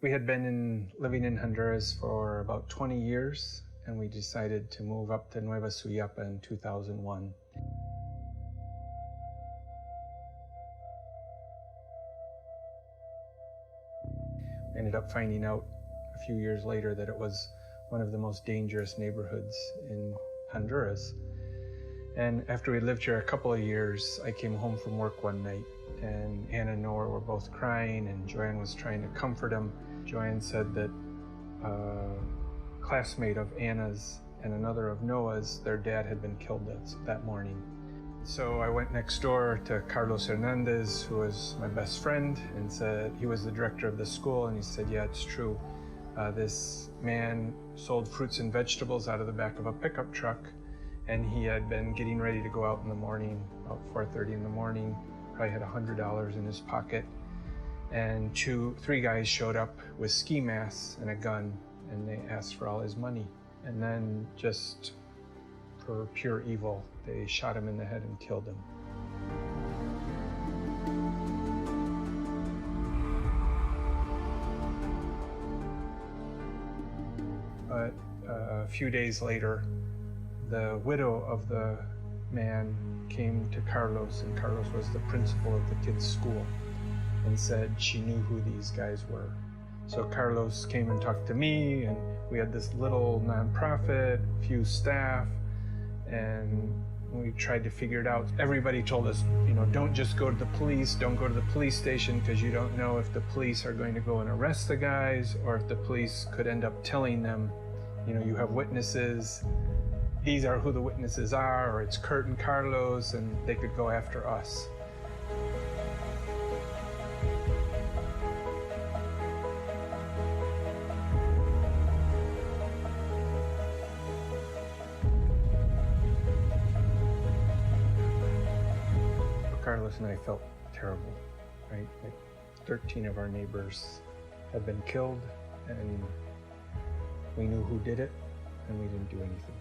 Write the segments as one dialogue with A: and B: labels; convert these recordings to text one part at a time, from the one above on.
A: We had been living in Honduras for about 20 years, and we decided to move up to Nueva Suyapa in 2001. I ended up finding out a few years later that it was one of the most dangerous neighborhoods in Honduras. And after we lived here a couple of years, I came home from work one night, and Anna and Noah were both crying, and Joanne was trying to comfort them. Joanne said that a classmate of Anna's and another of Noah's, their dad had been killed that morning. So I went next door to Carlos Hernandez, who was my best friend, and said, he was the director of the school, and he said, yeah, it's true. This man sold fruits and vegetables out of the back of a pickup truck, and he had been getting ready to go out in the morning, about 4:30 in the morning. Probably had $100 in his pocket. And three guys showed up with ski masks and a gun, and they asked for all his money. And then, just for pure evil, they shot him in the head and killed him. But a few days later, the widow of the man came to Carlos, and Carlos was the principal of the kids' school, and said she knew who these guys were. So Carlos came and talked to me, and we had this little nonprofit, few staff, and we tried to figure it out. Everybody told us, don't just go to the police, don't go to the police station, because you don't know if the police are going to go and arrest the guys, or if the police could end up telling them, you have witnesses, these are who the witnesses are, or it's Kurt and Carlos, and they could go after us. Carlos and I felt terrible, right? Like 13 of our neighbors had been killed, and we knew who did it, and we didn't do anything.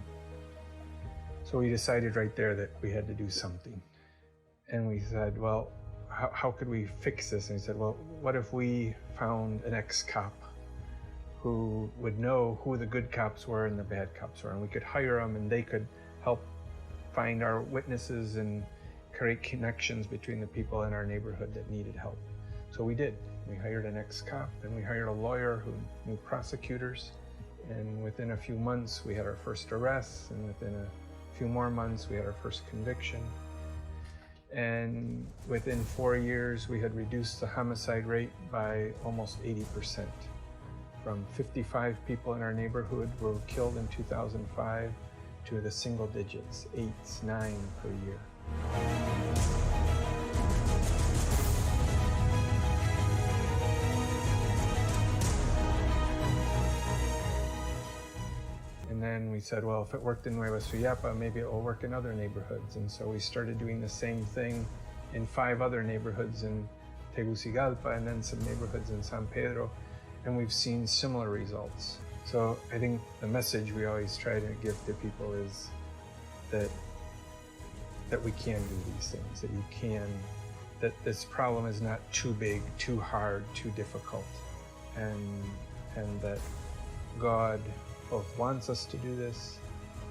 A: So we decided right there that we had to do something. And we said, well, how could we fix this? And he said, well, what if we found an ex-cop who would know who the good cops were and the bad cops were, and we could hire them, and they could help find our witnesses and create connections between the people in our neighborhood that needed help. So we did. We hired an ex-cop, and we hired a lawyer who knew prosecutors. And within a few months, we had our first arrest, and within a few more months, we had our first conviction. And within 4 years, we had reduced the homicide rate by almost 80%. From 55 people in our neighborhood were killed in 2005 to the single digits, 8, 9 per year. And then we said, well, if it worked in Nueva Suyapa, maybe it will work in other neighborhoods. And so we started doing the same thing in 5 other neighborhoods in Tegucigalpa, and then some neighborhoods in San Pedro, and we've seen similar results. So I think the message we always try to give to people is that we can do these things, that this problem is not too big, too hard, too difficult, and that God both wants us to do this,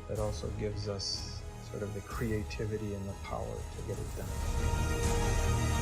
A: but also gives us sort of the creativity and the power to get it done.